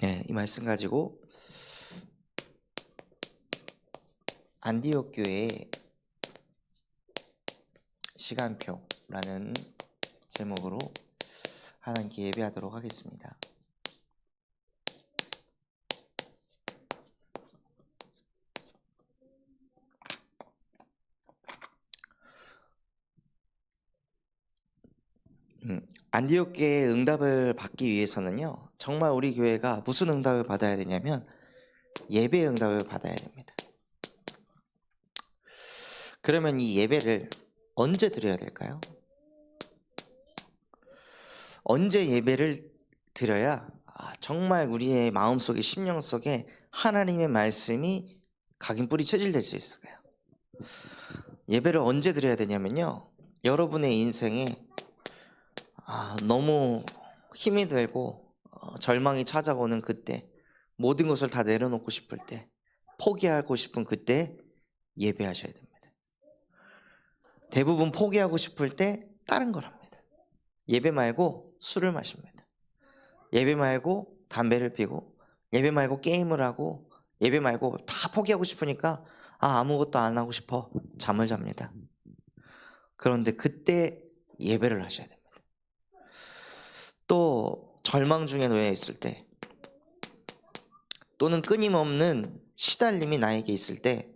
네, 이 말씀 가지고 안디옥 교회의 시간표라는 제목으로 하나님께 예배하도록 하겠습니다. 안디옥 교회의 응답을 받기 위해서는요, 정말 우리 교회가 무슨 응답을 받아야 되냐면 예배의 응답을 받아야 됩니다. 그러면 이 예배를 언제 드려야 될까요? 언제 예배를 드려야 정말 우리의 마음속에, 심령 속에 하나님의 말씀이 각인뿌리 체질될 수 있을까요? 예배를 언제 드려야 되냐면요, 여러분의 인생에 너무 힘이 들고 절망이 찾아오는 그때, 모든 것을 다 내려놓고 싶을 때, 포기하고 싶은 그때 예배하셔야 됩니다. 대부분 포기하고 싶을 때 다른 걸 합니다. 예배 말고 술을 마십니다. 예배 말고 담배를 피고, 예배 말고 게임을 하고, 예배 말고 다 포기하고 싶으니까 아무것도 안 하고 싶어 잠을 잡니다. 그런데 그때 예배를 하셔야 됩니다. 또 절망 중에 놓여 있을 때, 또는 끊임없는 시달림이 나에게 있을 때,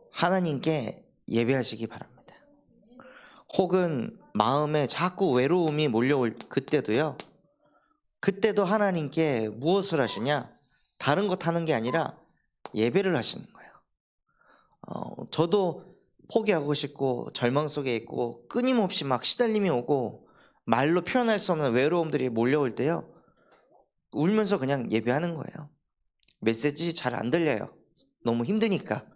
하나님께 예배하시기 바랍니다. 혹은 마음에 자꾸 외로움이 몰려올 그때도요, 그때도 하나님께 무엇을 하시냐? 다른 것 하는 게 아니라 예배를 하시는 거예요. 저도 포기하고 싶고 절망 속에 있고 끊임없이 막 시달림이 오고 말로 표현할 수 없는 외로움들이 몰려올 때요, 울면서 그냥 예배하는 거예요. 메시지 잘 안 들려요. 너무 힘드니까.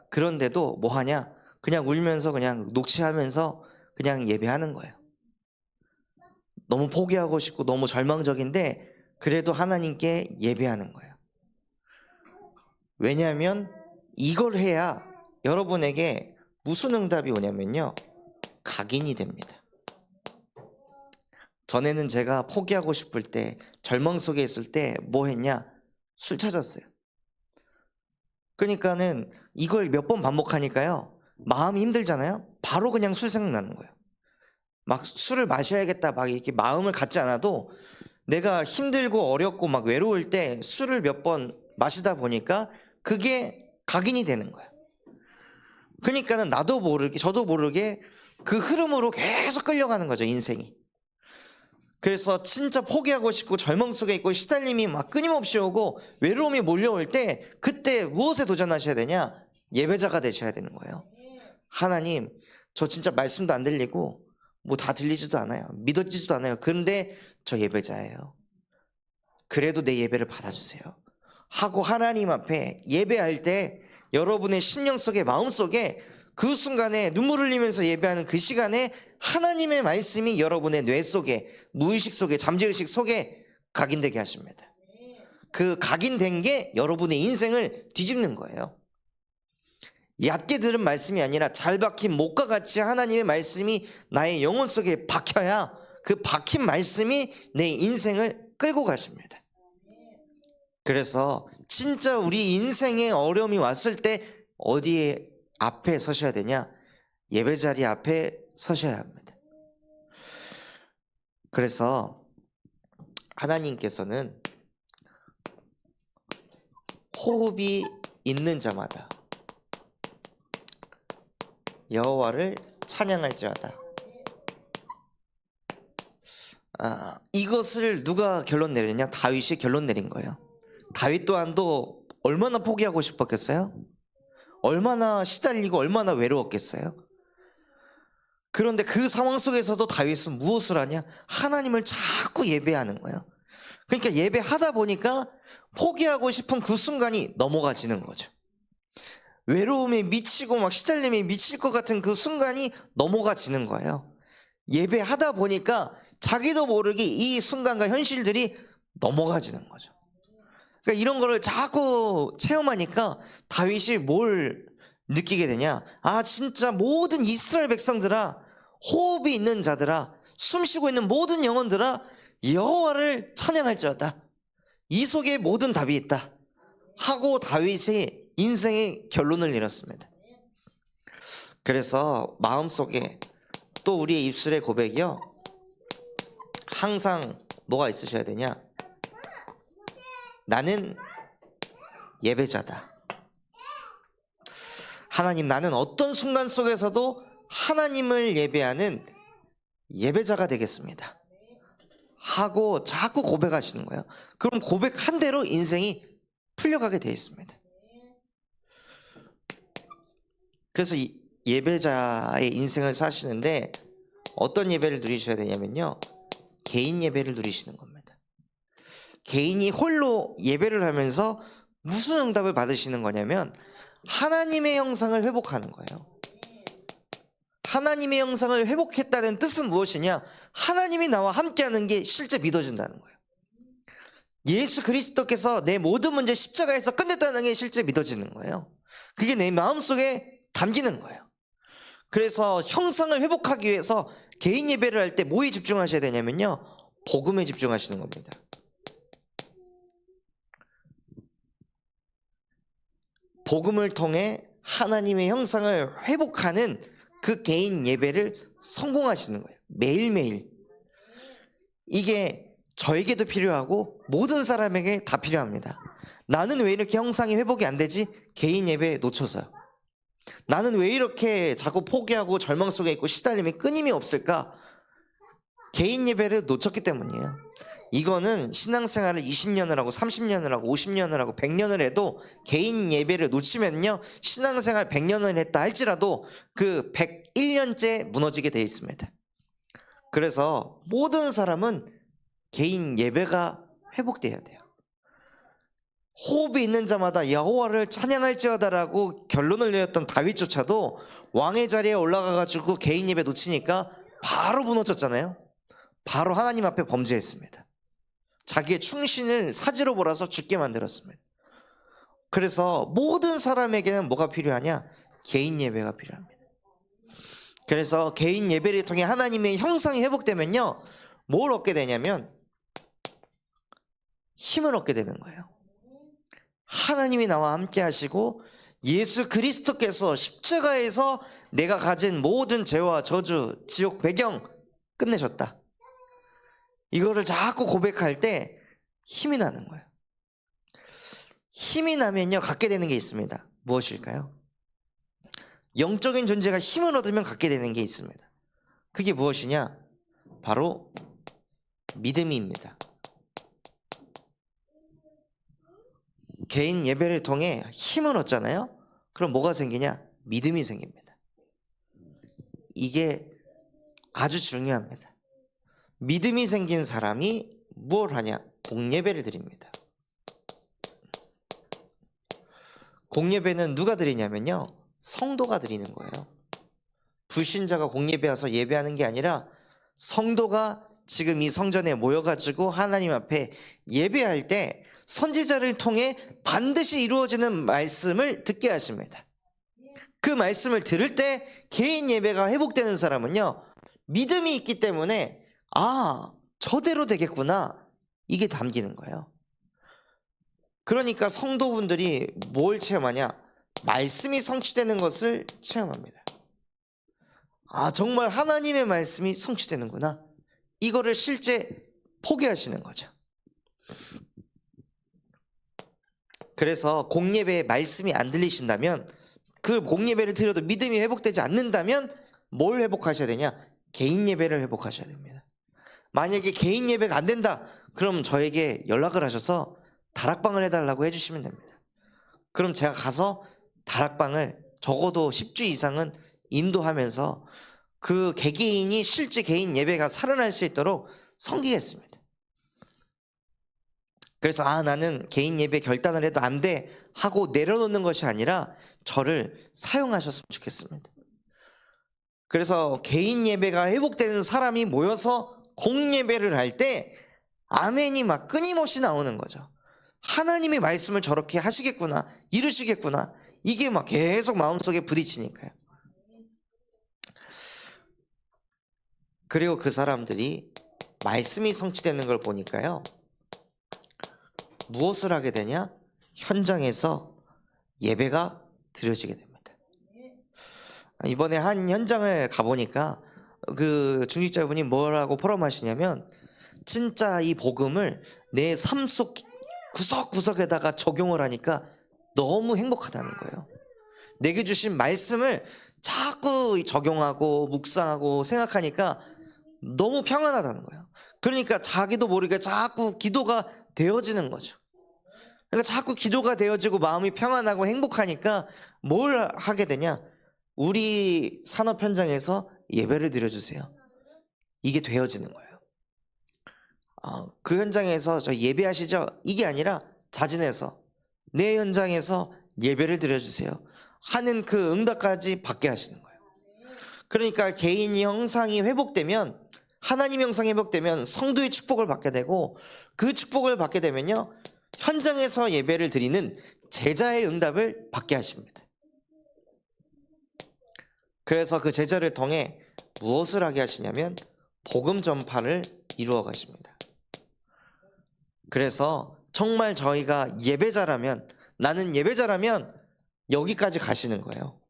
그런데도 뭐 하냐? 그냥 울면서 그냥 녹취하면서 그냥 예배하는 거예요. 너무 포기하고 싶고 너무 절망적인데 그래도 하나님께 예배하는 거예요. 왜냐하면 이걸 해야 여러분에게 무슨 응답이 오냐면요, 각인이 됩니다. 전에는 제가 포기하고 싶을 때, 절망 속에 있을 때 뭐 했냐? 술 찾았어요. 그러니까는 이걸 몇 번 반복하니까요, 마음이 힘들잖아요. 바로 그냥 술 생각나는 거예요. 막 술을 마셔야겠다 막 이렇게 마음을 갖지 않아도 내가 힘들고 어렵고 막 외로울 때 술을 몇 번 마시다 보니까 그게 각인이 되는 거예요. 그러니까는 나도 모르게, 저도 모르게 그 흐름으로 계속 끌려가는 거죠, 인생이. 그래서 진짜 포기하고 싶고 절망 속에 있고 시달림이 막 끊임없이 오고 외로움이 몰려올 때, 그때 무엇에 도전하셔야 되냐? 예배자가 되셔야 되는 거예요. 하나님, 저 진짜 말씀도 안 들리고 뭐 다 들리지도 않아요. 믿어지지도 않아요. 그런데 저 예배자예요. 그래도 내 예배를 받아주세요 하고 하나님 앞에 예배할 때, 여러분의 심령 속에, 마음 속에 그 순간에 눈물 흘리면서 예배하는 그 시간에 하나님의 말씀이 여러분의 뇌 속에, 무의식 속에, 잠재의식 속에 각인되게 하십니다. 그 각인된 게 여러분의 인생을 뒤집는 거예요. 얕게 들은 말씀이 아니라 잘 박힌 못과 같이 하나님의 말씀이 나의 영혼 속에 박혀야 그 박힌 말씀이 내 인생을 끌고 가십니다. 그래서 진짜 우리 인생에 어려움이 왔을 때 어디에 앞에 서셔야 되냐? 예배자리 앞에 서셔야 합니다. 그래서 하나님께서는 호흡이 있는 자마다 여호와를 찬양할지어다. 이것을 누가 결론 내리냐? 다윗이 결론 내린 거예요. 다윗 또한도 얼마나 포기하고 싶었겠어요? 얼마나 시달리고 얼마나 외로웠겠어요? 그런데 그 상황 속에서도 다윗은 무엇을 하냐? 하나님을 자꾸 예배하는 거예요. 그러니까 예배하다 보니까 포기하고 싶은 그 순간이 넘어가지는 거죠. 외로움에 미치고 막 시달림에 미칠 것 같은 그 순간이 넘어가지는 거예요. 예배하다 보니까 자기도 모르게 이 순간과 현실들이 넘어가지는 거죠. 그러니까 이런 거를 자꾸 체험하니까 다윗이 뭘 느끼게 되냐? 아, 진짜 모든 이스라엘 백성들아, 호흡이 있는 자들아, 숨쉬고 있는 모든 영혼들아, 여호와를 찬양할지어다. 이 속에 모든 답이 있다 하고 다윗이 인생의 결론을 내렸습니다. 그래서 마음속에 또 우리의 입술의 고백이요, 항상 뭐가 있으셔야 되냐? 나는 예배자다. 하나님, 나는 어떤 순간 속에서도 하나님을 예배하는 예배자가 되겠습니다 하고 자꾸 고백하시는 거예요. 그럼 고백한 대로 인생이 풀려가게 되어 있습니다. 그래서 이 예배자의 인생을 사시는데 어떤 예배를 누리셔야 되냐면요, 개인 예배를 누리시는 겁니다. 개인이 홀로 예배를 하면서 무슨 응답을 받으시는 거냐면 하나님의 형상을 회복하는 거예요. 하나님의 형상을 회복했다는 뜻은 무엇이냐? 하나님이 나와 함께하는 게 실제 믿어진다는 거예요. 예수 그리스도께서 내 모든 문제 십자가에서 끝냈다는 게 실제 믿어지는 거예요. 그게 내 마음속에 담기는 거예요. 그래서 형상을 회복하기 위해서 개인 예배를 할 때 뭐에 집중하셔야 되냐면요, 복음에 집중하시는 겁니다. 복음을 통해 하나님의 형상을 회복하는 그 개인 예배를 성공하시는 거예요. 매일매일. 이게 저에게도 필요하고 모든 사람에게 다 필요합니다. 나는 왜 이렇게 형상이 회복이 안 되지? 개인 예배에 놓쳐서요. 나는 왜 이렇게 자꾸 포기하고 절망 속에 있고 시달림이 끊임이 없을까? 개인 예배를 놓쳤기 때문이에요. 이거는 신앙생활을 20년을 하고 30년을 하고 50년을 하고 100년을 해도 개인 예배를 놓치면요, 신앙생활 100년을 했다 할지라도 그 101년째 무너지게 되어 있습니다. 그래서 모든 사람은 개인 예배가 회복돼야 돼요. 호흡이 있는 자마다 여호와를 찬양할지어다라고 결론을 내렸던 다윗조차도 왕의 자리에 올라가가지고 개인 예배 놓치니까 바로 무너졌잖아요. 바로 하나님 앞에 범죄했습니다. 자기의 충신을 사지로 몰아서 죽게 만들었습니다. 그래서 모든 사람에게는 뭐가 필요하냐? 개인 예배가 필요합니다. 그래서 개인 예배를 통해 하나님의 형상이 회복되면요, 뭘 얻게 되냐면 힘을 얻게 되는 거예요. 하나님이 나와 함께 하시고 예수 그리스도께서 십자가에서 내가 가진 모든 죄와 저주, 지옥 배경 끝내셨다. 이거를 자꾸 고백할 때 힘이 나는 거예요. 힘이 나면요, 갖게 되는 게 있습니다. 무엇일까요? 영적인 존재가 힘을 얻으면 갖게 되는 게 있습니다. 그게 무엇이냐? 바로 믿음입니다. 개인 예배를 통해 힘을 얻잖아요. 그럼 뭐가 생기냐? 믿음이 생깁니다. 이게 아주 중요합니다. 믿음이 생긴 사람이 뭘 하냐? 공예배를 드립니다. 공예배는 누가 드리냐면요, 성도가 드리는 거예요. 불신자가 공예배 와서 예배하는 게 아니라 성도가 지금 이 성전에 모여가지고 하나님 앞에 예배할 때 선지자를 통해 반드시 이루어지는 말씀을 듣게 하십니다. 그 말씀을 들을 때 개인 예배가 회복되는 사람은요, 믿음이 있기 때문에 아, 저대로 되겠구나, 이게 담기는 거예요. 그러니까 성도분들이 뭘 체험하냐? 말씀이 성취되는 것을 체험합니다. 아, 정말 하나님의 말씀이 성취되는구나, 이거를 실제 포기하시는 거죠. 그래서 공예배에 말씀이 안 들리신다면, 그 공예배를 드려도 믿음이 회복되지 않는다면 뭘 회복하셔야 되냐? 개인 예배를 회복하셔야 됩니다. 만약에 개인 예배가 안 된다, 그럼 저에게 연락을 하셔서 다락방을 해달라고 해주시면 됩니다. 그럼 제가 가서 다락방을 적어도 10주 이상은 인도하면서 그 개개인이 실제 개인 예배가 살아날 수 있도록 섬기겠습니다. 그래서 아, 나는 개인 예배 결단을 해도 안 돼 하고 내려놓는 것이 아니라 저를 사용하셨으면 좋겠습니다. 그래서 개인 예배가 회복되는 사람이 모여서 공예배를 할 때 아멘이 막 끊임없이 나오는 거죠. 하나님의 말씀을 저렇게 하시겠구나, 이루시겠구나, 이게 막 계속 마음속에 부딪히니까요. 그리고 그 사람들이 말씀이 성취되는 걸 보니까요, 무엇을 하게 되냐? 현장에서 예배가 드려지게 됩니다. 이번에 한 현장을 가보니까 그 중직자분이 뭐라고 포럼하시냐면, 진짜 이 복음을 내 삶 속 구석구석에다가 적용을 하니까 너무 행복하다는 거예요. 내게 주신 말씀을 자꾸 적용하고 묵상하고 생각하니까 너무 평안하다는 거예요. 그러니까 자기도 모르게 자꾸 기도가 되어지는 거죠. 그러니까 자꾸 기도가 되어지고 마음이 평안하고 행복하니까 뭘 하게 되냐? 우리 산업 현장에서 예배를 드려주세요. 이게 되어지는 거예요. 그 현장에서 저 예배하시죠? 이게 아니라 자진해서 내 현장에서 예배를 드려주세요 하는 그 응답까지 받게 하시는 거예요. 그러니까 개인 형상이 회복되면, 하나님 형상이 회복되면 성도의 축복을 받게 되고, 그 축복을 받게 되면요, 현장에서 예배를 드리는 제자의 응답을 받게 하십니다. 그래서 그 제자를 통해 무엇을 하게 하시냐면 복음 전파를 이루어 가십니다. 그래서 정말 저희가 예배자라면, 나는 예배자라면 여기까지 가시는 거예요.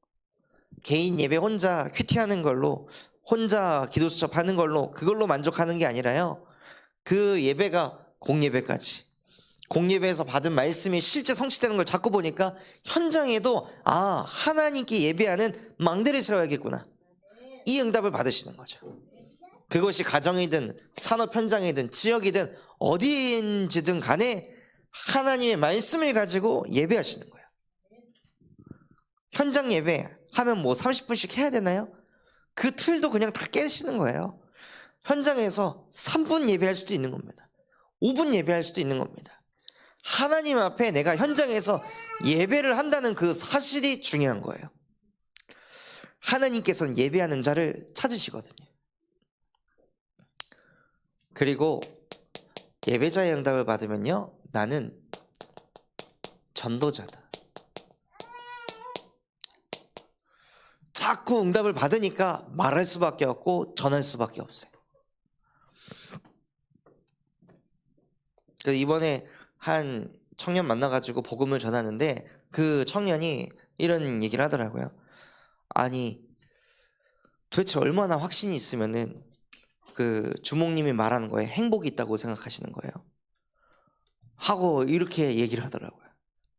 개인 예배 혼자 큐티하는 걸로, 혼자 기도 수첩하는 걸로, 그걸로 만족하는 게 아니라요, 그 예배가 공예배까지, 공예배에서 받은 말씀이 실제 성취되는 걸 자꾸 보니까 현장에도 하나님께 예배하는 망대를 세워야겠구나, 이 응답을 받으시는 거죠. 그것이 가정이든 산업 현장이든 지역이든 어디인지든 간에 하나님의 말씀을 가지고 예배하시는 거예요. 현장 예배 하면 뭐 30분씩 해야 되나요? 그 틀도 그냥 다 깨시는 거예요. 현장에서 3분 예배할 수도 있는 겁니다. 5분 예배할 수도 있는 겁니다. 하나님 앞에 내가 현장에서 예배를 한다는 그 사실이 중요한 거예요. 하나님께서는 예배하는 자를 찾으시거든요. 그리고 예배자의 응답을 받으면요, 나는 전도자다. 자꾸 응답을 받으니까 말할 수밖에 없고 전할 수밖에 없어요. 이번에 한 청년 만나가지고 복음을 전하는데, 그 청년이 이런 얘기를 하더라고요. 아니, 도대체 얼마나 확신이 있으면은 그 주목님이 말하는 거에 행복이 있다고 생각하시는 거예요? 하고 이렇게 얘기를 하더라고요.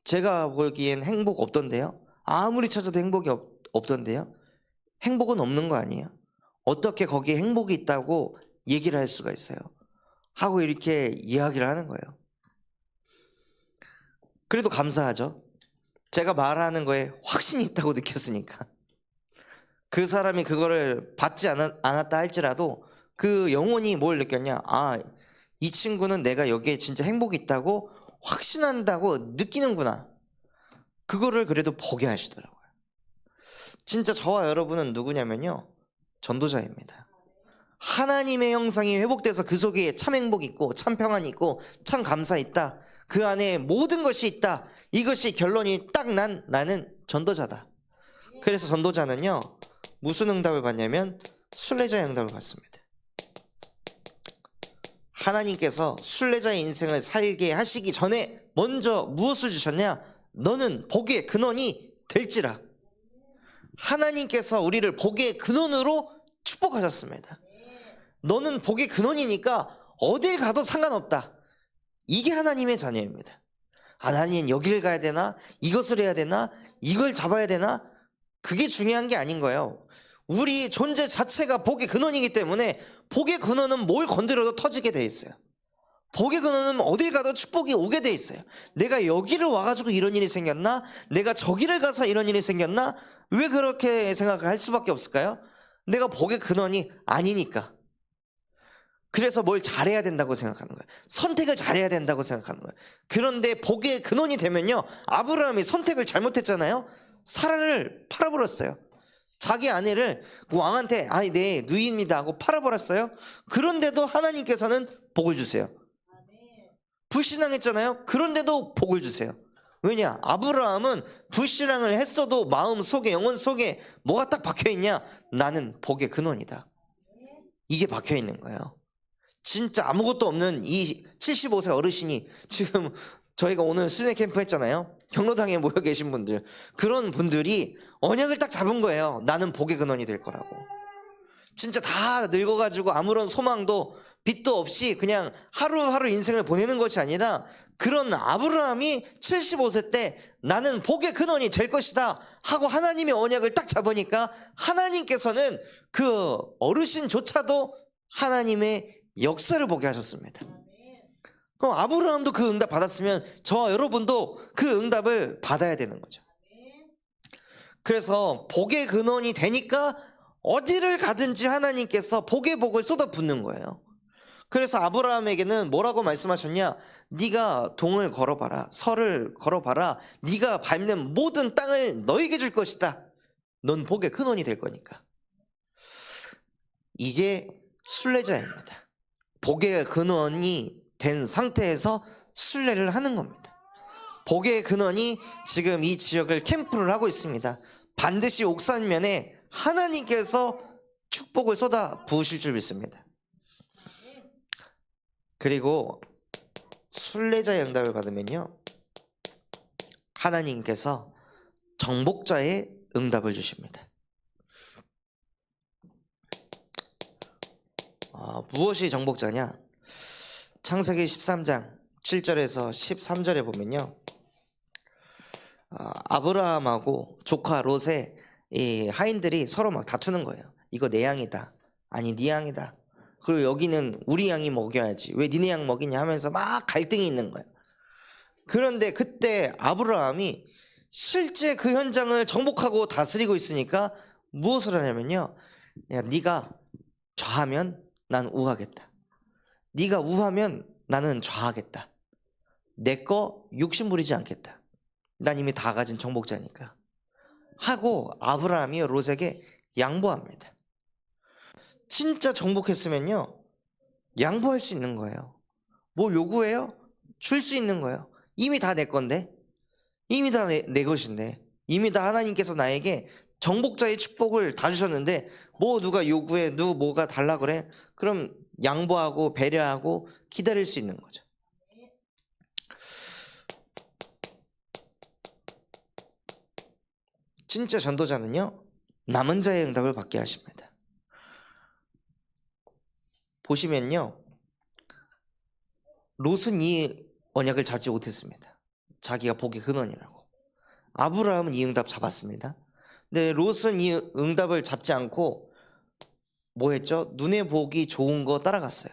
제가 보기엔 행복 없던데요? 아무리 찾아도 행복이 없던데요? 행복은 없는 거 아니에요? 어떻게 거기에 행복이 있다고 얘기를 할 수가 있어요? 하고 이렇게 이야기를 하는 거예요. 그래도 감사하죠. 제가 말하는 거에 확신이 있다고 느꼈으니까. 그 사람이 그거를 받지 않았다 할지라도 그 영혼이 뭘 느꼈냐? 이 친구는 내가 여기에 진짜 행복이 있다고 확신한다고 느끼는구나. 그거를 그래도 보게 하시더라고요. 진짜 저와 여러분은 누구냐면요, 전도자입니다. 하나님의 형상이 회복돼서 그 속에 참 행복이 있고 참 평안이 있고 참 감사 있다, 그 안에 모든 것이 있다, 이것이 결론이 딱 나는 전도자다. 그래서 전도자는요, 무슨 응답을 받냐면 순례자의 응답을 받습니다. 하나님께서 순례자의 인생을 살게 하시기 전에 먼저 무엇을 주셨냐? 너는 복의 근원이 될지라. 하나님께서 우리를 복의 근원으로 축복하셨습니다. 너는 복의 근원이니까 어딜 가도 상관없다. 이게 하나님의 자녀입니다. 하나님 여기를 가야 되나? 이것을 해야 되나? 이걸 잡아야 되나? 그게 중요한 게 아닌 거예요. 우리 존재 자체가 복의 근원이기 때문에 복의 근원은 뭘 건드려도 터지게 돼 있어요. 복의 근원은 어딜 가도 축복이 오게 돼 있어요. 내가 여기를 와가지고 이런 일이 생겼나? 내가 저기를 가서 이런 일이 생겼나? 왜 그렇게 생각할 수밖에 없을까요? 내가 복의 근원이 아니니까. 그래서 뭘 잘해야 된다고 생각하는 거예요. 선택을 잘해야 된다고 생각하는 거예요. 그런데 복의 근원이 되면요, 아브라함이 선택을 잘못했잖아요. 사라를 팔아버렸어요. 자기 아내를 왕한테 내 누이입니다 하고 팔아버렸어요. 그런데도 하나님께서는 복을 주세요. 불신앙했잖아요. 그런데도 복을 주세요. 왜냐? 아브라함은 불신앙을 했어도 마음 속에, 영혼 속에 뭐가 딱 박혀 있냐? 나는 복의 근원이다. 이게 박혀 있는 거예요. 진짜 아무것도 없는 이 75세 어르신이 지금 저희가 오늘 수련회 캠프 했잖아요. 경로당에 모여 계신 분들, 그런 분들이 언약을 딱 잡은 거예요. 나는 복의 근원이 될 거라고. 진짜 다 늙어가지고 아무런 소망도 빛도 없이 그냥 하루하루 인생을 보내는 것이 아니라, 그런 아브라함이 75세 때 나는 복의 근원이 될 것이다 하고 하나님의 언약을 딱 잡으니까 하나님께서는 그 어르신조차도 하나님의 역사를 보게 하셨습니다. 그럼 아브라함도 그 응답 받았으면 저와 여러분도 그 응답을 받아야 되는 거죠. 그래서 복의 근원이 되니까 어디를 가든지 하나님께서 복의 복을 쏟아붓는 거예요. 그래서 아브라함에게는 뭐라고 말씀하셨냐? 네가 동을 걸어봐라, 설을 걸어봐라. 네가 밟는 모든 땅을 너에게 줄 것이다. 넌 복의 근원이 될 거니까. 이게 순례자입니다. 복의 근원이 된 상태에서 순례를 하는 겁니다. 복의 근원이 지금 이 지역을 캠프를 하고 있습니다. 반드시 옥산면에 하나님께서 축복을 쏟아 부으실 줄 믿습니다. 그리고 순례자의 응답을 받으면요, 하나님께서 정복자의 응답을 주십니다. 무엇이 정복자냐? 창세기 13장 7절에서 13절에 보면요, 아브라함하고 조카 롯의 이 하인들이 서로 막 다투는 거예요. 이거 내 양이다, 아니 네 양이다, 그리고 여기는 우리 양이 먹여야지, 왜 니네 양 먹이냐 하면서 막 갈등이 있는 거예요. 그런데 그때 아브라함이 실제 그 현장을 정복하고 다스리고 있으니까 무엇을 하냐면요, 야, 네가 좌하면 난 우하겠다, 네가 우하면 나는 좌하겠다, 내 거 욕심 부리지 않겠다, 난 이미 다 가진 정복자니까 하고 아브라함이 롯에게 양보합니다. 진짜 정복했으면요, 양보할 수 있는 거예요. 뭘 요구해요? 줄 수 있는 거예요. 이미 다 내 건데, 이미 다 내 것인데, 이미 다 하나님께서 나에게 정복자의 축복을 다 주셨는데 뭐 누가 요구해, 누구 뭐가 달라 그래? 그럼 양보하고 배려하고 기다릴 수 있는 거죠. 진짜 전도자는요, 남은 자의 응답을 받게 하십니다. 보시면요, 롯은 이 언약을 잡지 못했습니다. 자기가 복의 근원이라고. 아브라함은 이 응답 잡았습니다. 근데 롯은 이 응답을 잡지 않고 뭐 했죠? 눈에 보기 좋은 거 따라갔어요.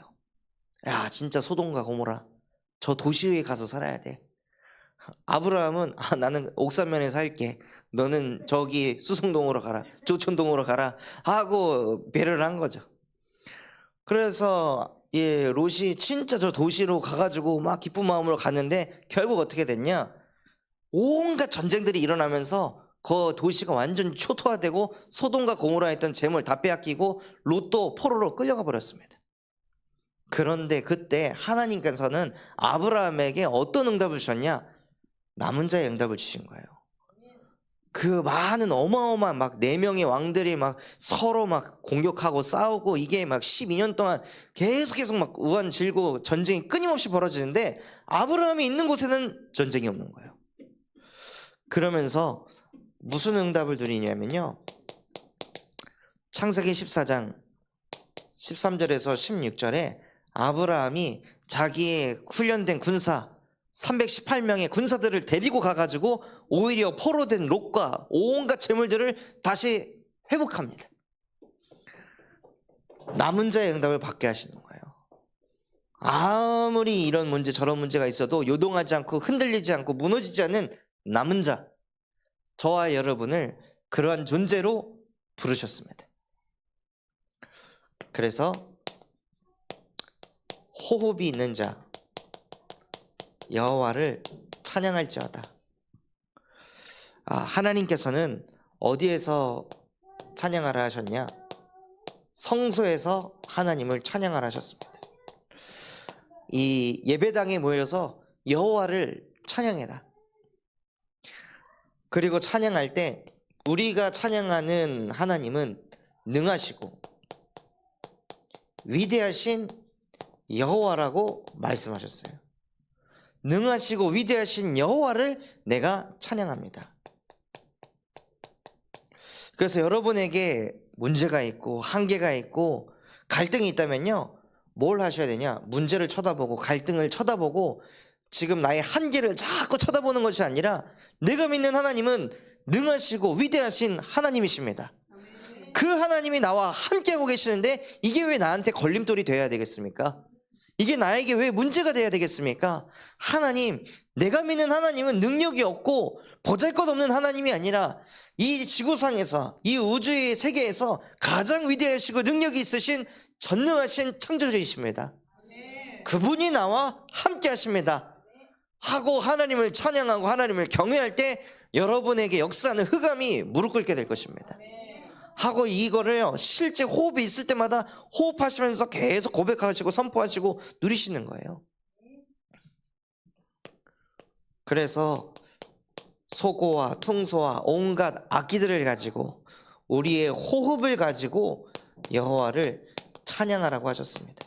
야, 진짜 소돔과 고모라, 저 도시에 가서 살아야 돼. 아브라함은 나는 옥산면에 살게, 너는 저기 수성동으로 가라, 조천동으로 가라 하고 배려를 한 거죠. 그래서 롯이 진짜 저 도시로 가가지고 막 기쁜 마음으로 갔는데 결국 어떻게 됐냐? 온갖 전쟁들이 일어나면서 그 도시가 완전 초토화되고 소돔과 고모라 했던 재물 다 빼앗기고 롯도 포로로 끌려가 버렸습니다. 그런데 그때 하나님께서는 아브라함에게 어떤 응답을 주셨냐? 남은 자의 응답을 주신 거예요. 그 많은 어마어마한 막 4명의 왕들이 막 서로 막 공격하고 싸우고 이게 막 12년 동안 계속 막 우한 질고 전쟁이 끊임없이 벌어지는데 아브라함이 있는 곳에는 전쟁이 없는 거예요. 그러면서 무슨 응답을 누리냐면요, 창세기 14장 13절에서 16절에 아브라함이 자기의 훈련된 군사 318명의 군사들을 데리고 가가지고 오히려 포로된 롯과 온갖 재물들을 다시 회복합니다. 남은 자의 응답을 받게 하시는 거예요. 아무리 이런 문제 저런 문제가 있어도 요동하지 않고 흔들리지 않고 무너지지 않는 남은 자, 저와 여러분을 그러한 존재로 부르셨습니다. 그래서 호흡이 있는 자 여호와를 찬양할지어다. 하나님께서는 어디에서 찬양하라 하셨냐? 성소에서 하나님을 찬양하라 하셨습니다. 이 예배당에 모여서 여호와를 찬양해라. 그리고 찬양할 때 우리가 찬양하는 하나님은 능하시고 위대하신 여호와라고 말씀하셨어요. 능하시고 위대하신 여호와를 내가 찬양합니다. 그래서 여러분에게 문제가 있고 한계가 있고 갈등이 있다면요, 뭘 하셔야 되냐? 문제를 쳐다보고 갈등을 쳐다보고 지금 나의 한계를 자꾸 쳐다보는 것이 아니라 내가 믿는 하나님은 능하시고 위대하신 하나님이십니다. 그 하나님이 나와 함께 하고 계시는데 이게 왜 나한테 걸림돌이 돼야 되겠습니까? 이게 나에게 왜 문제가 돼야 되겠습니까? 하나님, 내가 믿는 하나님은 능력이 없고 보잘것없는 하나님이 아니라 이 지구상에서, 이 우주의 세계에서 가장 위대하시고 능력이 있으신 전능하신 창조주이십니다. 그분이 나와 함께 하십니다 하고 하나님을 찬양하고 하나님을 경외할 때 여러분에게 역사하는 흑암이 무릎 꿇게 될 것입니다. 하고 이거를 실제 호흡이 있을 때마다 호흡하시면서 계속 고백하시고 선포하시고 누리시는 거예요. 그래서 소고와 퉁소와 온갖 악기들을 가지고 우리의 호흡을 가지고 여호와를 찬양하라고 하셨습니다.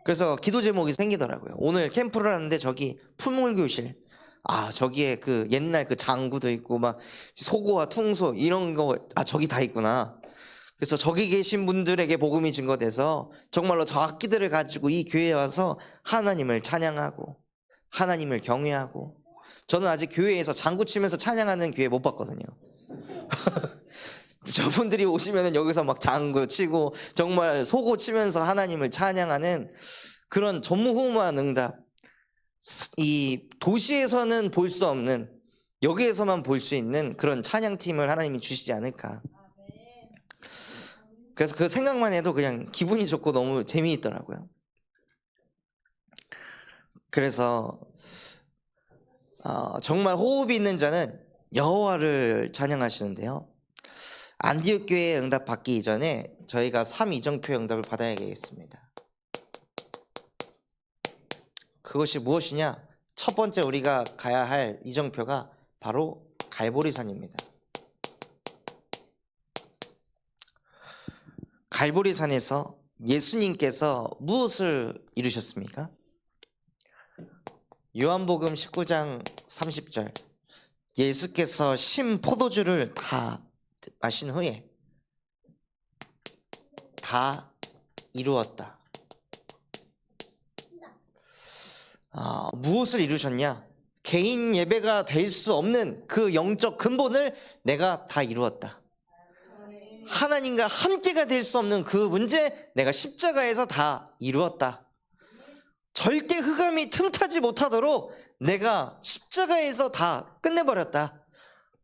그래서 기도 제목이 생기더라고요. 오늘 캠프를 하는데 저기 풀물교실, 저기에 그 옛날 그 장구도 있고 막 소고와 퉁소 이런 거, 저기 다 있구나. 그래서 저기 계신 분들에게 복음이 증거돼서 정말로 저 악기들을 가지고 이 교회에 와서 하나님을 찬양하고 하나님을 경외하고, 저는 아직 교회에서 장구 치면서 찬양하는 교회 못 봤거든요. 저분들이 오시면은 여기서 막 장구 치고 정말 소고 치면서 하나님을 찬양하는 그런 전무후무한 응답, 이 도시에서는 볼 수 없는, 여기에서만 볼 수 있는 그런 찬양팀을 하나님이 주시지 않을까. 그래서 그 생각만 해도 그냥 기분이 좋고 너무 재미있더라고요. 그래서 정말 호흡이 있는 자는 여호와를 찬양하시는데요, 안디옥 교회에 응답 받기 이전에 저희가 3이정표 응답을 받아야겠습니다. 그것이 무엇이냐? 첫 번째 우리가 가야 할 이정표가 바로 갈보리산입니다. 갈보리산에서 예수님께서 무엇을 이루셨습니까? 요한복음 19장 30절, 예수께서 신 포도주를 다 마신 후에 다 이루었다. 무엇을 이루셨냐? 개인 예배가 될 수 없는 그 영적 근본을 내가 다 이루었다. 하나님과 함께가 될 수 없는 그 문제 내가 십자가에서 다 이루었다. 절대 흑암이 틈타지 못하도록 내가 십자가에서 다 끝내버렸다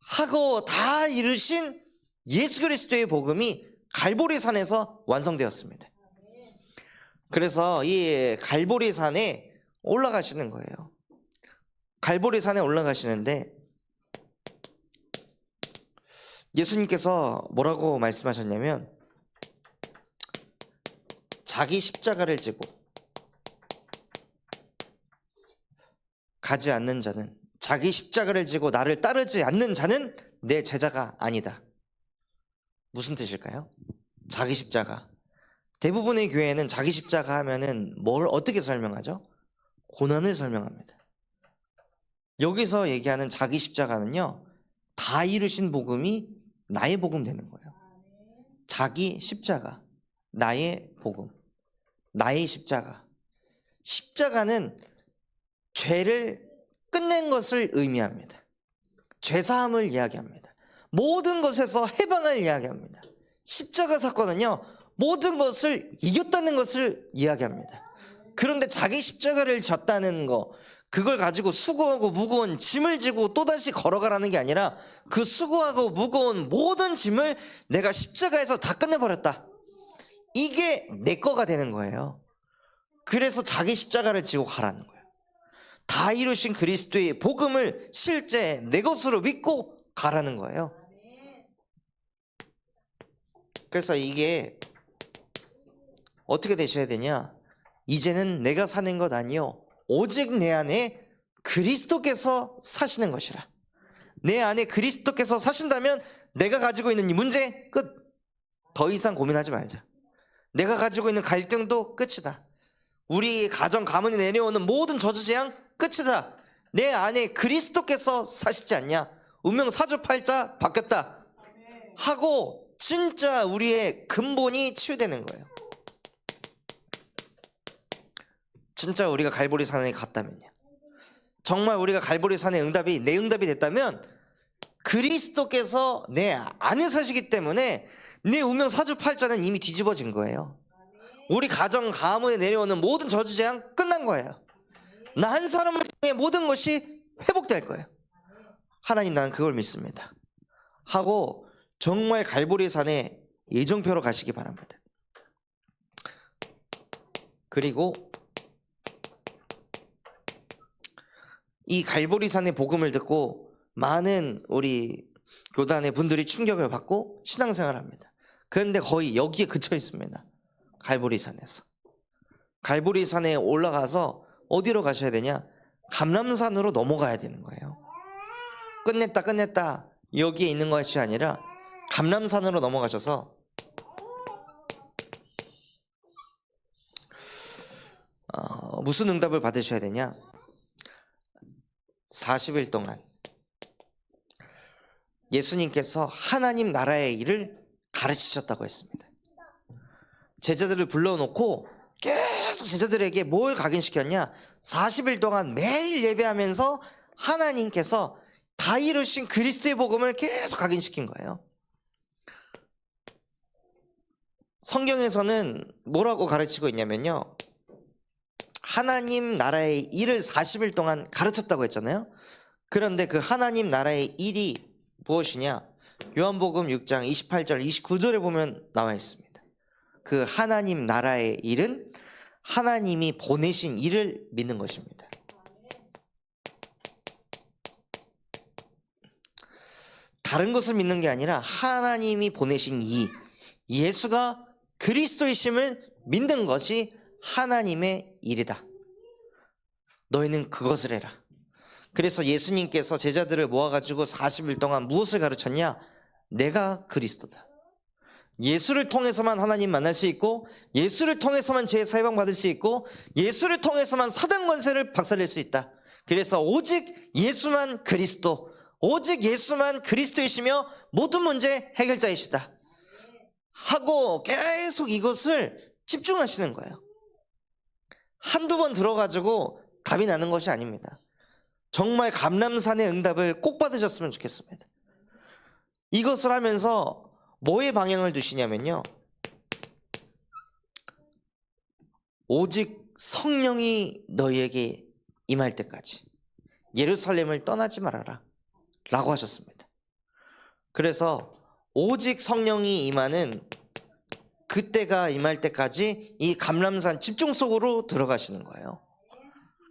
하고 다 이루신 예수 그리스도의 복음이 갈보리산에서 완성되었습니다. 그래서 이 갈보리산에 올라가시는 거예요. 갈보리산에 올라가시는데 예수님께서 뭐라고 말씀하셨냐면, 자기 십자가를 지고 가지 않는 자는, 자기 십자가를 지고 나를 따르지 않는 자는 내 제자가 아니다. 무슨 뜻일까요? 자기 십자가. 대부분의 교회는 자기 십자가 하면은 뭘 어떻게 설명하죠? 고난을 설명합니다. 여기서 얘기하는 자기 십자가는요, 다 이루신 복음이 나의 복음 되는 거예요. 자기 십자가, 나의 복음, 나의 십자가. 십자가는 죄를 끝낸 것을 의미합니다. 죄사함을 이야기합니다. 모든 것에서 해방을 이야기합니다. 십자가 사건은요, 모든 것을 이겼다는 것을 이야기합니다. 그런데 자기 십자가를 졌다는 거, 그걸 가지고 수고하고 무거운 짐을 지고 또다시 걸어가라는 게 아니라 그 수고하고 무거운 모든 짐을 내가 십자가에서 다 끝내버렸다. 이게 내 거가 되는 거예요. 그래서 자기 십자가를 지고 가라는 거예요. 다 이루신 그리스도의 복음을 실제 내 것으로 믿고 가라는 거예요. 그래서 이게 어떻게 되셔야 되냐? 이제는 내가 사는 것 아니요 오직 내 안에 그리스도께서 사시는 것이라. 내 안에 그리스도께서 사신다면 내가 가지고 있는 이 문제 끝. 더 이상 고민하지 말자. 내가 가지고 있는 갈등도 끝이다. 우리 가정 가문이 내려오는 모든 저주재앙 끝이다. 내 안에 그리스도께서 사시지 않냐. 운명 사주팔자 바뀌었다 하고 진짜 우리의 근본이 치유되는 거예요. 진짜 우리가 갈보리 산에 갔다면요. 정말 우리가 갈보리 산의 응답이 내 응답이 됐다면 그리스도께서 내 안에 사시기 때문에 내 운명 사주팔자는 이미 뒤집어진 거예요. 우리 가정 가문에 내려오는 모든 저주재앙 끝난 거예요. 나 한 사람을 통해 모든 것이 회복될 거예요. 하나님, 나는 그걸 믿습니다 하고 정말 갈보리 산에 예정표로 가시기 바랍니다. 그리고 이 갈보리 산의 복음을 듣고 많은 우리 교단의 분들이 충격을 받고 신앙생활을 합니다. 그런데 거의 여기에 그쳐 있습니다. 갈보리 산에서. 갈보리 산에 올라가서 어디로 가셔야 되냐? 감람산으로 넘어가야 되는 거예요. 끝냈다 여기에 있는 것이 아니라 감람산으로 넘어가셔서 무슨 응답을 받으셔야 되냐? 40일 동안 예수님께서 하나님 나라의 일을 가르치셨다고 했습니다. 제자들을 불러놓고 계속 제자들에게 뭘 각인시켰냐? 40일 동안 매일 예배하면서 하나님께서 다 이루신 그리스도의 복음을 계속 각인시킨 거예요. 성경에서는 뭐라고 가르치고 있냐면요, 하나님 나라의 일을 40일 동안 가르쳤다고 했잖아요. 그런데 그 하나님 나라의 일이 무엇이냐? 요한복음 6장 28절 29절에 보면 나와 있습니다. 그 하나님 나라의 일은 하나님이 보내신 일을 믿는 것입니다. 다른 것을 믿는 게 아니라 하나님이 보내신 이 예수가 그리스도이심을 믿는 것이 하나님의 일이다. 너희는 그것을 해라. 그래서 예수님께서 제자들을 모아가지고 40일 동안 무엇을 가르쳤냐? 내가 그리스도다. 예수를 통해서만 하나님 만날 수 있고, 예수를 통해서만 죄 사해방 받을 수 있고, 예수를 통해서만 사단 권세를 박살낼 수 있다. 그래서 오직 예수만 그리스도, 오직 예수만 그리스도이시며 모든 문제 해결자이시다 하고 계속 이것을 집중하시는 거예요. 한두 번 들어가지고 답이 나는 것이 아닙니다. 정말 감람산의 응답을 꼭 받으셨으면 좋겠습니다. 이것을 하면서 뭐에 방향을 두시냐면요, 오직 성령이 너희에게 임할 때까지 예루살렘을 떠나지 말아라 라고 하셨습니다. 그래서 오직 성령이 임하는 그때가 임할 때까지 이 감람산 집중 속으로 들어가시는 거예요.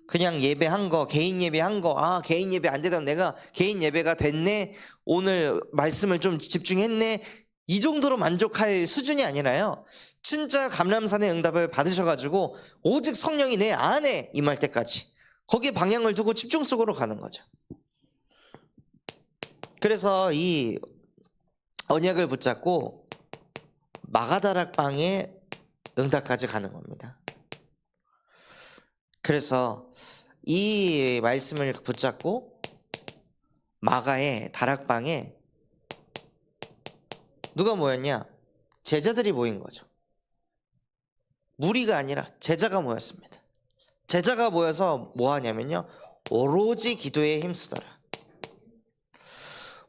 그냥 예배한 거, 개인 예배한 거, 개인 예배 안 되던 내가 개인 예배가 됐네, 오늘 말씀을 좀 집중했네, 이 정도로 만족할 수준이 아니라요, 진짜 감람산의 응답을 받으셔가지고 오직 성령이 내 안에 임할 때까지 거기에 방향을 두고 집중 속으로 가는 거죠. 그래서 이 언약을 붙잡고 마가다락방의 응답까지 가는 겁니다. 그래서 이 말씀을 붙잡고 마가의 다락방에 누가 모였냐? 제자들이 모인 거죠. 무리가 아니라 제자가 모였습니다. 제자가 모여서 뭐 하냐면요, 오로지 기도에 힘쓰더라.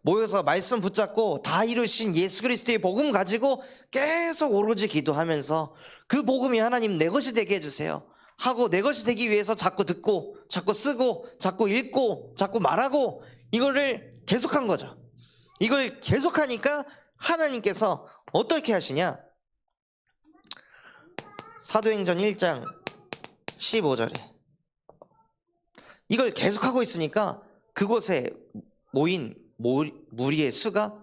모여서 말씀 붙잡고 다 이루신 예수 그리스도의 복음 가지고 계속 오로지 기도하면서 그 복음이 하나님 내 것이 되게 해주세요 하고, 내 것이 되기 위해서 자꾸 듣고 자꾸 쓰고 자꾸 읽고 자꾸 말하고 이거를 계속한 거죠. 이걸 계속하니까 하나님께서 어떻게 하시냐? 사도행전 1장 15절에 이걸 계속하고 있으니까 그곳에 모인 무리의 수가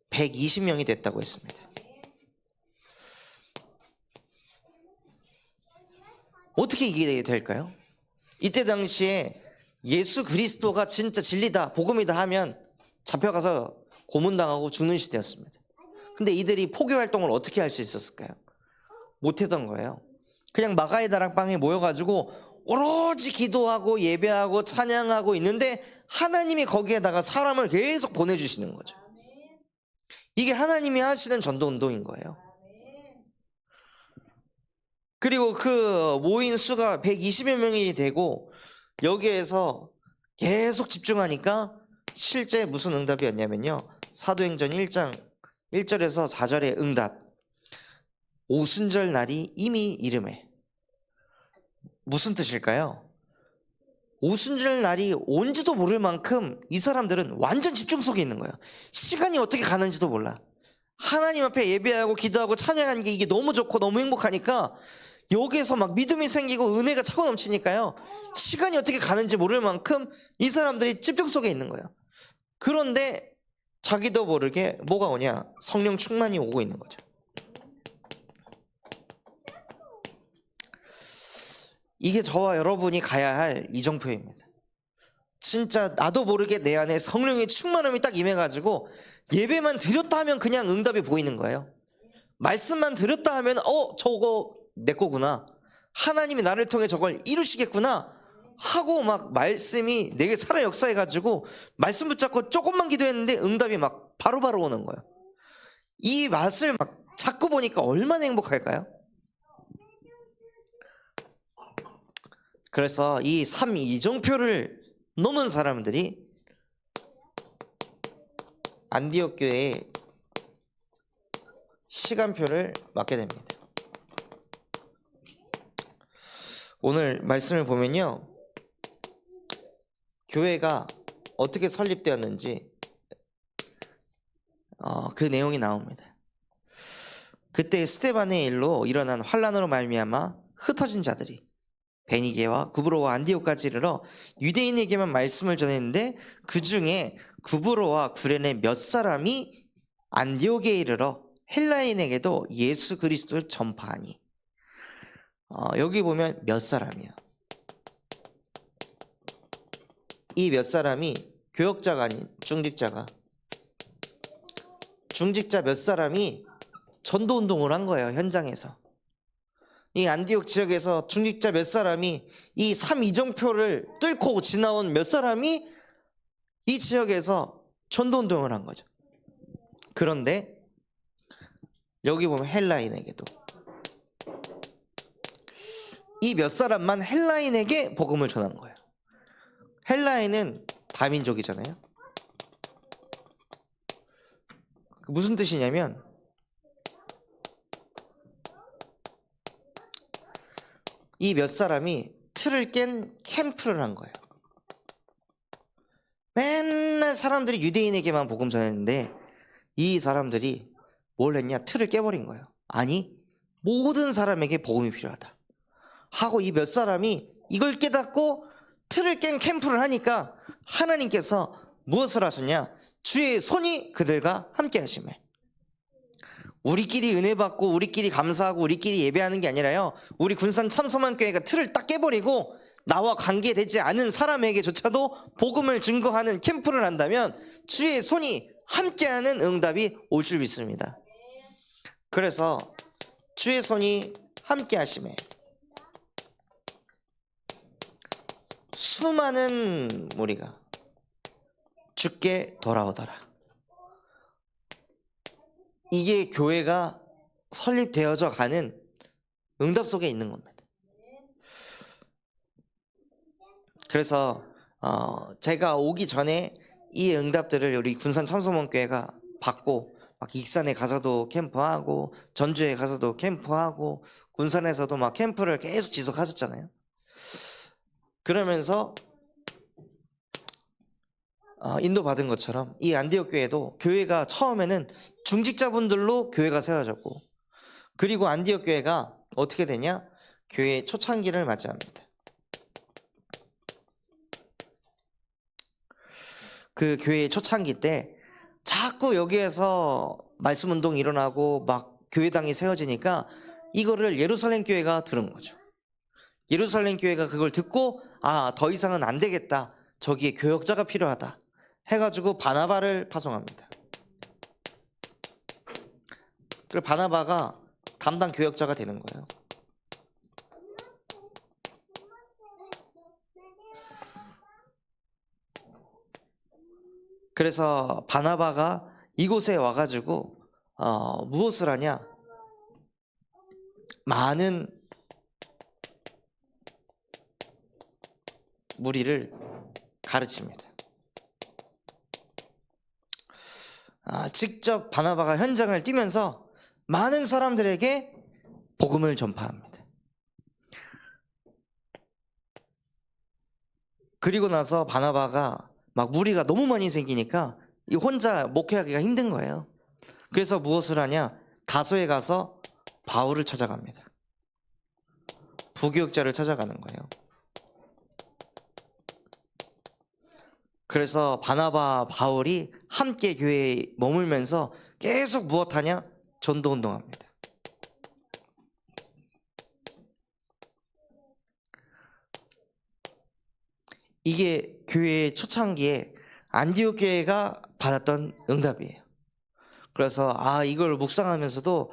120명이 됐다고 했습니다. 어떻게 이게 될까요? 이때 당시에 예수 그리스도가 진짜 진리다, 복음이다 하면 잡혀가서 고문당하고 죽는 시대였습니다. 근데 이들이 포교 활동을 어떻게 할 수 있었을까요? 못하던 거예요. 그냥 마가의 다락방에 모여가지고 오로지 기도하고 예배하고 찬양하고 있는데 하나님이 거기에다가 사람을 계속 보내주시는 거죠. 이게 하나님이 하시는 전도운동인 거예요. 그리고 그 모인 수가 120여 명이 되고 여기에서 계속 집중하니까 실제 무슨 응답이었냐면요, 사도행전 1장 1절에서 4절의 응답. 오순절 날이 이미 이르매. 무슨 뜻일까요? 오순절 날이 온지도 모를 만큼 이 사람들은 완전 집중 속에 있는 거예요. 시간이 어떻게 가는지도 몰라. 하나님 앞에 예배하고 기도하고 찬양하는 게 이게 너무 좋고 너무 행복하니까 여기에서 막 믿음이 생기고 은혜가 차고 넘치니까요, 시간이 어떻게 가는지 모를 만큼 이 사람들이 집중 속에 있는 거예요. 그런데 자기도 모르게 뭐가 오냐? 성령 충만이 오고 있는 거죠. 이게 저와 여러분이 가야 할 이정표입니다. 진짜 나도 모르게 내 안에 성령의 충만함이 딱 임해가지고 예배만 드렸다 하면 그냥 응답이 보이는 거예요. 말씀만 드렸다 하면 저거 내 거구나, 하나님이 나를 통해 저걸 이루시겠구나 하고 막 말씀이 내게 살아 역사해가지고 말씀 붙잡고 조금만 기도했는데 응답이 막 바로바로 오는 거예요. 이 맛을 막 자꾸 보니까 얼마나 행복할까요? 그래서 이 3이정표를 넘은 사람들이 안디옥 교회에 시간표를 맡게 됩니다. 오늘 말씀을 보면요, 교회가 어떻게 설립되었는지 그 내용이 나옵니다. 그때 스데반의 일로 일어난 환란으로 말미암아 흩어진 자들이 베니게와 구브로와 안디옥까지 이르러 유대인에게만 말씀을 전했는데 그 중에 구브로와 구레네 몇 사람이 안디옥에 이르러 헬라인에게도 예수 그리스도를 전파하니. 여기 보면 몇 사람이요. 이 몇 사람이 교역자가 아닌 중직자 몇 사람이 전도운동을 한 거예요. 현장에서. 이 안디옥 지역에서 중직자 몇 사람이 이 3이정표를 뚫고 지나온 몇 사람이 이 지역에서 전도운동을 한 거죠. 그런데 여기 보면 헬라인에게도 이 몇 사람만 헬라인에게 복음을 전한 거예요. 헬라인은 다민족이잖아요. 무슨 뜻이냐면 이 몇 사람이 틀을 깬 캠프를 한 거예요. 맨날 사람들이 유대인에게만 복음 전했는데 이 사람들이 뭘 했냐? 틀을 깨버린 거예요. 아니, 모든 사람에게 복음이 필요하다 하고 이 몇 사람이 이걸 깨닫고 틀을 깬 캠프를 하니까 하나님께서 무엇을 하셨냐? 주의 손이 그들과 함께 하시매. 우리끼리 은혜 받고 우리끼리 감사하고 우리끼리 예배하는 게 아니라요, 우리 군산 참소만교회가 틀을 딱 깨버리고 나와 관계되지 않은 사람에게조차도 복음을 증거하는 캠프를 한다면 주의 손이 함께하는 응답이 올 줄 믿습니다. 그래서 주의 손이 함께 하시매 수많은 무리가 주께 돌아오더라. 이게 교회가 설립되어져 가는 응답 속에 있는 겁니다. 그래서 제가 오기 전에 이 응답들을 우리 군산 참소문교회가 받고 막 익산에 가서도 캠프하고 전주에 가서도 캠프하고 군산에서도 막 캠프를 계속 지속하셨잖아요. 그러면서 인도받은 것처럼 이 안디옥 교회도 교회가 처음에는 중직자분들로 교회가 세워졌고, 그리고 안디옥 교회가 어떻게 되냐? 교회의 초창기를 맞이합니다. 그 교회의 초창기 때 자꾸 여기에서 말씀 운동이 일어나고 막 교회당이 세워지니까 이거를 예루살렘 교회가 들은 거죠. 예루살렘 교회가 그걸 듣고 아, 더 이상은 안 되겠다. 저기에 교역자가 필요하다. 해가지고 바나바를 파송합니다. 그리고 바나바가 담당 교역자가 되는 거예요. 그래서 바나바가 이곳에 와가지고 무엇을 하냐? 많은 무리를 가르칩니다. 직접 바나바가 현장을 뛰면서 많은 사람들에게 복음을 전파합니다. 그리고 나서 바나바가 막 무리가 너무 많이 생기니까 혼자 목회하기가 힘든 거예요. 그래서 무엇을 하냐? 다소에 가서 바울을 찾아갑니다. 부교역자를 찾아가는 거예요. 그래서 바나바, 바울이 함께 교회에 머물면서 계속 무엇하냐? 전도운동합니다. 이게 교회의 초창기에 안디옥 교회가 받았던 응답이에요. 그래서 이걸 묵상하면서도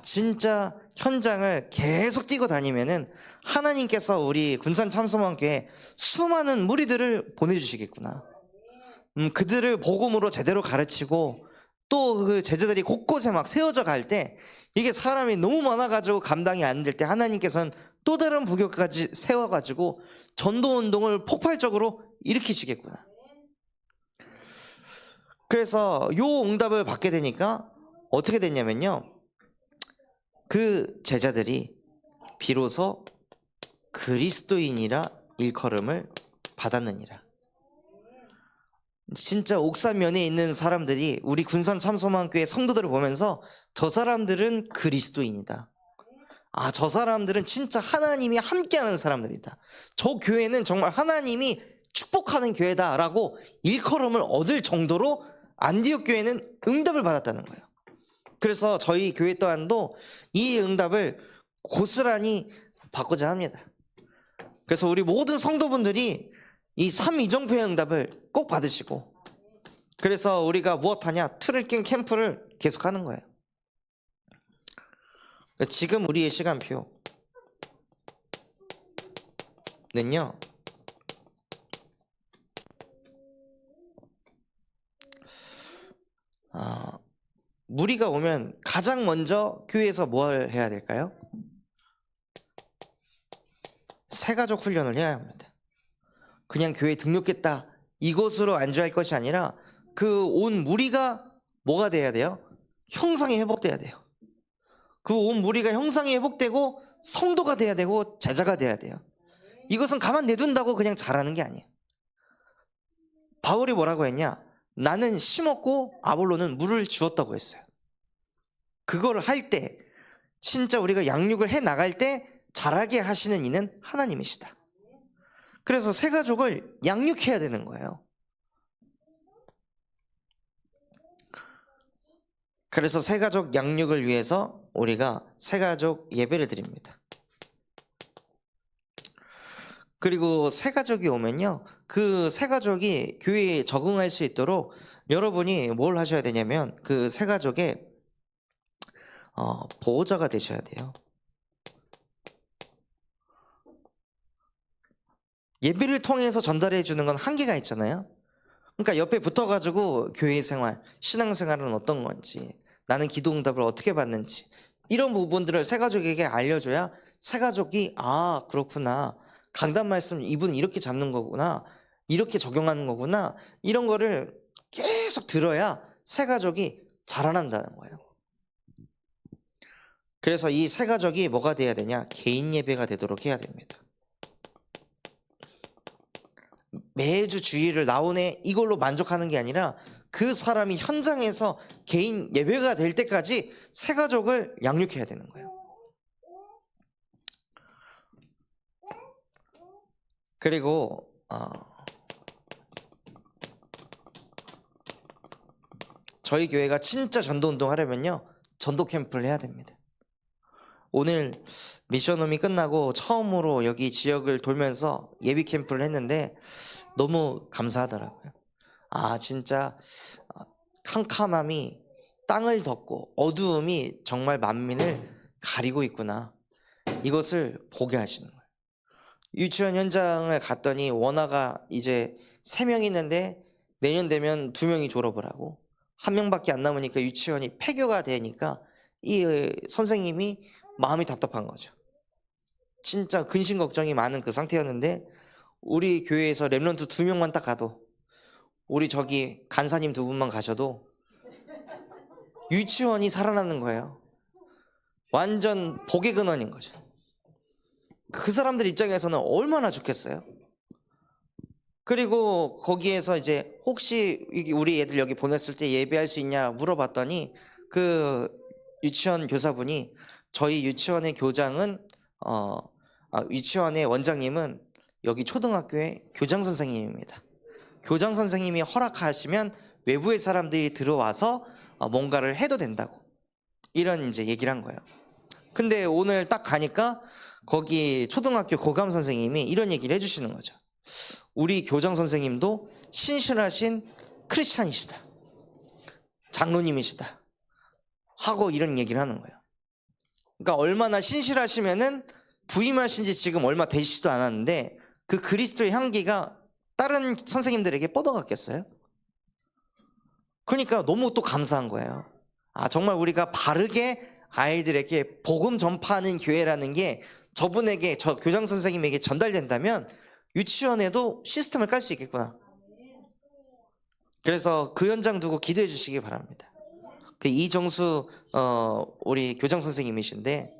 진짜 현장을 계속 뛰고 다니면은 하나님께서 우리 군산 참소망교회에 수많은 무리들을 보내주시겠구나. 그들을 복음으로 제대로 가르치고 또 그 제자들이 곳곳에 막 세워져 갈 때 이게 사람이 너무 많아가지고 감당이 안 될 때 하나님께서는 또 다른 부교까지 세워가지고 전도운동을 폭발적으로 일으키시겠구나. 그래서 요 응답을 받게 되니까 어떻게 됐냐면요, 그 제자들이 비로소 그리스도인이라 일컬음을 받았느니라. 진짜 옥산면에 있는 사람들이 우리 군산 참소망교회 성도들을 보면서 저 사람들은 그리스도인이다. 저 사람들은 진짜 하나님이 함께하는 사람들이다. 저 교회는 정말 하나님이 축복하는 교회다라고 일컬음을 얻을 정도로 안디옥 교회는 응답을 받았다는 거예요. 그래서 저희 교회 또한도 이 응답을 고스란히 받고자 합니다. 그래서 우리 모든 성도분들이 이 삼위정표의 응답을 꼭 받으시고, 그래서 우리가 무엇하냐? 틀을 낀 캠프를 계속하는 거예요. 지금 우리의 시간표는요, 무리가 오면 가장 먼저 교회에서 뭘 해야 될까요? 새가족 훈련을 해야 합니다. 그냥 교회에 등록했다 이곳으로 안주할 것이 아니라 그 온 무리가 뭐가 돼야 돼요? 형상이 회복돼야 돼요. 그 온 무리가 형상이 회복되고 성도가 돼야 되고 제자가 돼야 돼요. 이것은 가만 내둔다고 그냥 잘하는 게 아니에요. 바울이 뭐라고 했냐? 나는 심었고 아볼로는 물을 주었다고 했어요. 그걸 할 때 진짜 우리가 양육을 해 나갈 때 자라게 하시는 이는 하나님이시다. 그래서 새 가족을 양육해야 되는 거예요. 그래서 새 가족 양육을 위해서 우리가 새 가족 예배를 드립니다. 그리고 새 가족이 오면요, 그 새 가족이 교회에 적응할 수 있도록 여러분이 뭘 하셔야 되냐면 그 새 가족의 보호자가 되셔야 돼요. 예배를 통해서 전달해 주는 건 한계가 있잖아요. 그러니까 옆에 붙어가지고 교회 생활, 신앙생활은 어떤 건지, 나는 기도응답을 어떻게 받는지, 이런 부분들을 새가족에게 알려줘야 새가족이 그렇구나, 강단 말씀 이분은 이렇게 잡는 거구나, 이렇게 적용하는 거구나, 이런 거를 계속 들어야 새가족이 자라난다는 거예요. 그래서 이 새가족이 뭐가 돼야 되냐? 개인 예배가 되도록 해야 됩니다. 매주 주일을 나오네 이걸로 만족하는 게 아니라 그 사람이 현장에서 개인 예배가 될 때까지 새 가족을 양육해야 되는 거예요. 그리고 저희 교회가 진짜 전도 운동 하려면요, 전도 캠프를 해야 됩니다. 오늘 미션홈이 끝나고 처음으로 여기 지역을 돌면서 예비 캠프를 했는데 너무 감사하더라고요. 아, 진짜 캄캄함이 땅을 덮고 어두움이 정말 만민을 가리고 있구나. 이것을 보게 하시는 거예요. 유치원 현장을 갔더니 원아가 이제 3명 있는데 내년 되면 2명이 졸업을 하고 1명밖에 안 남으니까 유치원이 폐교가 되니까 이 선생님이 마음이 답답한 거죠. 진짜 근심 걱정이 많은 그 상태였는데 우리 교회에서 랩런트 2명만 딱 가도, 우리 저기 간사님 2분만 가셔도 유치원이 살아나는 거예요. 완전 복의 근원인 거죠. 그 사람들 입장에서는 얼마나 좋겠어요. 그리고 거기에서 이제 혹시 우리 애들 여기 보냈을 때 예배할 수 있냐 물어봤더니 그 유치원 교사분이 저희 유치원의 교장은 유치원의 원장님은 여기 초등학교의 교장 선생님입니다. 교장 선생님이 허락하시면 외부의 사람들이 들어와서 뭔가를 해도 된다고, 이런 이제 얘기를 한 거예요. 근데 오늘 딱 가니까 거기 초등학교 교감 선생님이 이런 얘기를 해주시는 거죠. 우리 교장 선생님도 신실하신 크리스찬이시다, 장로님이시다 하고 이런 얘기를 하는 거예요. 그러니까 얼마나 신실하시면은 부임하신 지 지금 얼마 되시지도 않았는데 그 그리스도의 향기가 다른 선생님들에게 뻗어갔겠어요? 그러니까 너무 또 감사한 거예요. 아, 정말 우리가 바르게 아이들에게 복음 전파하는 교회라는 게 저분에게, 저 교장 선생님에게 전달된다면 유치원에도 시스템을 깔 수 있겠구나. 그래서 그 현장 두고 기도해 주시기 바랍니다. 그 이정수 우리 교장 선생님이신데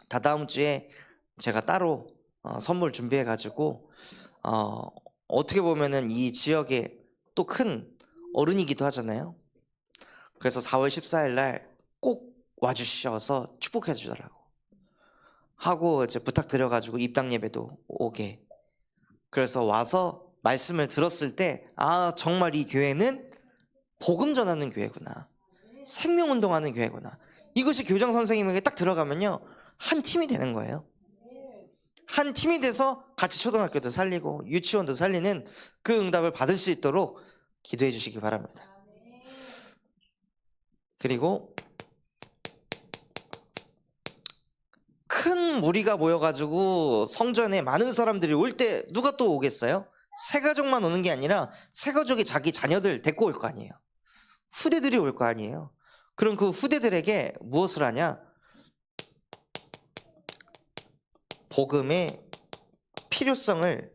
다다음 주에 제가 따로 선물 준비해 가지고 어떻게 보면은 이 지역에 또 큰 어른이기도 하잖아요. 그래서 4월 14일 날 꼭 와주셔서 축복해 주더라고 하고 이제 부탁드려가지고 입당 예배도 오게. 그래서 와서 말씀을 들었을 때 아, 정말 이 교회는 복음 전하는 교회구나, 생명운동하는 교회구나. 이것이 교장 선생님에게 딱 들어가면요 한 팀이 되는 거예요. 한 팀이 돼서 같이 초등학교도 살리고 유치원도 살리는 그 응답을 받을 수 있도록 기도해 주시기 바랍니다. 그리고 큰 무리가 모여가지고 성전에 많은 사람들이 올 때 누가 또 오겠어요? 새 가족만 오는 게 아니라 새 가족이 자기 자녀들 데리고 올 거 아니에요. 후대들이 올 거 아니에요. 그럼 그 후대들에게 무엇을 하냐? 복음의 필요성을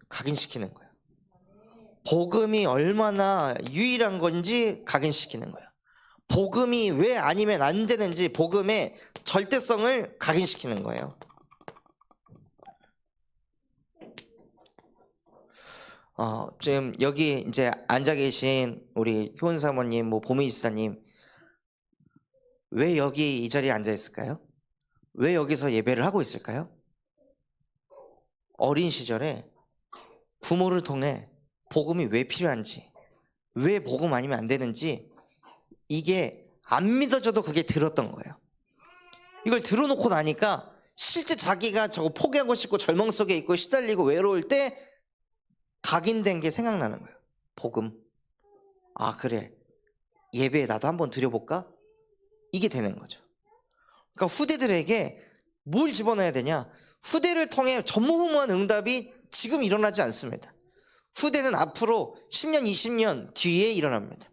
각인시키는 거예요. 복음이 얼마나 유일한 건지 각인시키는 거예요. 복음이 왜 아니면 안 되는지 복음의 절대성을 각인시키는 거예요. 지금 여기 이제 앉아 계신 우리 효은 사모님, 보미 지사님, 왜 여기 이 자리에 앉아 있을까요? 왜 여기서 예배를 하고 있을까요? 어린 시절에 부모를 통해 복음이 왜 필요한지, 왜 복음 아니면 안 되는지 이게 안 믿어져도 그게 들었던 거예요. 이걸 들어놓고 나니까 실제 자기가 저거 포기하고 싶고 절망 속에 있고 시달리고 외로울 때 각인된 게 생각나는 거예요. 복음. 아, 그래, 예배에 나도 한번 드려볼까? 이게 되는 거죠. 그러니까 후대들에게 뭘 집어넣어야 되냐? 후대를 통해 전무후무한 응답이 지금 일어나지 않습니다. 후대는 앞으로 10년 20년 뒤에 일어납니다.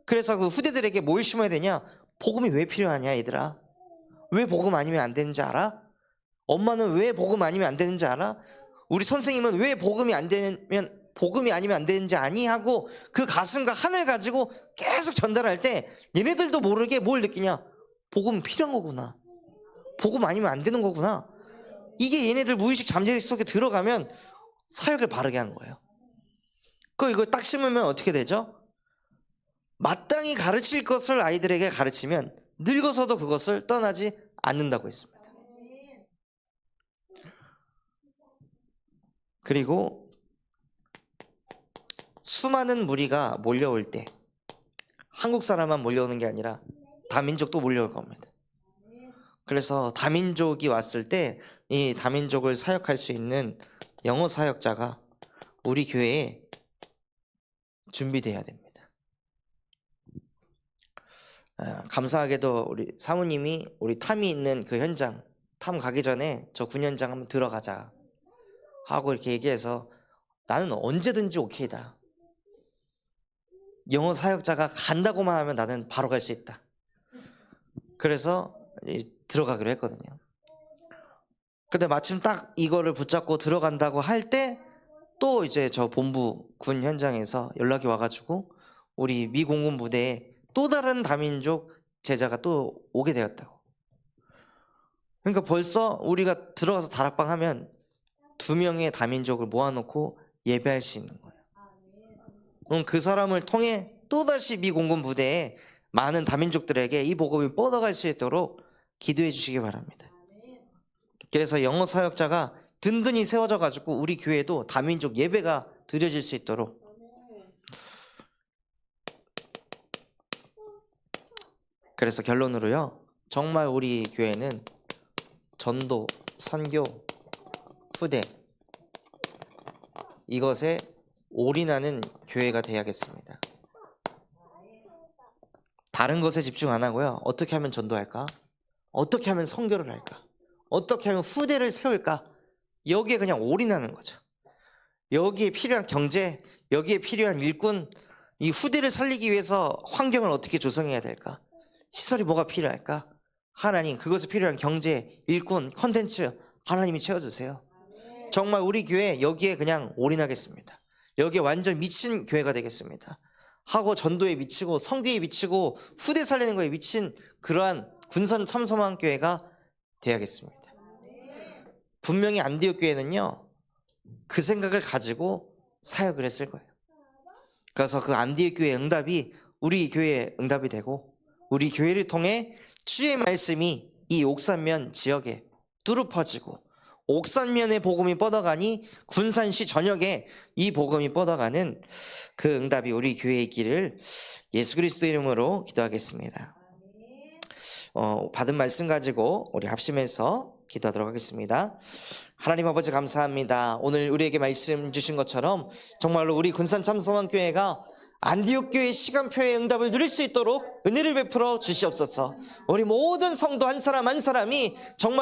그래서 그 후대들에게 뭘 심어야 되냐? 복음이 왜 필요하냐 얘들아? 왜 복음 아니면 안 되는지 알아? 엄마는 왜 복음 아니면 안 되는지 알아? 우리 선생님은 왜 복음이 아니면 안 되는지 아니? 하고 그 가슴과 하늘 가지고 계속 전달할 때 얘네들도 모르게 뭘 느끼냐? 복음은 필요한 거구나, 복음 아니면 안 되는 거구나. 이게 얘네들 무의식 잠재력 속에 들어가면 사역을 바르게 한 거예요. 이걸 딱 심으면 어떻게 되죠? 마땅히 가르칠 것을 아이들에게 가르치면 늙어서도 그것을 떠나지 않는다고 했습니다. 그리고 수많은 무리가 몰려올 때 한국 사람만 몰려오는 게 아니라 다민족도 몰려올 겁니다. 그래서 다민족이 왔을 때 이 다민족을 사역할 수 있는 영어 사역자가 우리 교회에 준비돼야 됩니다. 감사하게도 우리 사모님이 우리 탐이 있는 그 현장, 탐 가기 전에 저 군현장 한번 들어가자 하고 이렇게 얘기해서 나는 언제든지 오케이다. 영어 사역자가 간다고만 하면 나는 바로 갈 수 있다. 그래서 들어가기로 했거든요. 근데 마침 딱 이거를 붙잡고 들어간다고 할 때 또 이제 저 본부 군 현장에서 연락이 와가지고 우리 미 공군 부대에 또 다른 다민족 제자가 또 오게 되었다고. 그러니까 벌써 우리가 들어가서 다락방 하면 2명의 다민족을 모아놓고 예배할 수 있는 거예요. 그럼 그 사람을 통해 또다시 미 공군 부대에 많은 다민족들에게 이 복음이 뻗어갈 수 있도록 기도해 주시기 바랍니다. 그래서 영어 사역자가 든든히 세워져 가지고 우리 교회도 다민족 예배가 드려질 수 있도록. 그래서 결론으로요, 정말 우리 교회는 전도, 선교, 후대 이것에 올인하는 교회가 되어야겠습니다. 다른 것에 집중 안 하고요, 어떻게 하면 전도할까? 어떻게 하면 선교를 할까? 어떻게 하면 후대를 세울까? 여기에 그냥 올인하는 거죠. 여기에 필요한 경제, 여기에 필요한 일꾼, 이 후대를 살리기 위해서 환경을 어떻게 조성해야 될까? 시설이 뭐가 필요할까? 하나님, 그것에 필요한 경제, 일꾼, 컨텐츠 하나님이 채워주세요. 정말 우리 교회 여기에 그냥 올인하겠습니다. 여기에 완전 미친 교회가 되겠습니다. 하고 전도에 미치고 선교에 미치고 후대 살리는 거에 미친 그러한 군산 참소만 교회가 되어야겠습니다. 분명히 안디옥 교회는요, 그 생각을 가지고 사역을 했을 거예요. 그래서 그 안디옥 교회의 응답이 우리 교회의 응답이 되고, 우리 교회를 통해 주의 말씀이 이 옥산면 지역에 뚜루 퍼지고, 옥산면의 복음이 뻗어가니 군산시 전역에 이 복음이 뻗어가는 그 응답이 우리 교회에 있기를 예수 그리스도 이름으로 기도하겠습니다. 받은 말씀 가지고 우리 합심해서 기도하도록 하겠습니다. 하나님 아버지, 감사합니다. 오늘 우리에게 말씀 주신 것처럼 정말로 우리 군산 참소만교회가 안디옥 교회 시간표의 응답을 누릴 수 있도록 은혜를 베풀어 주시옵소서. 우리 모든 성도 한 사람 한 사람이 정말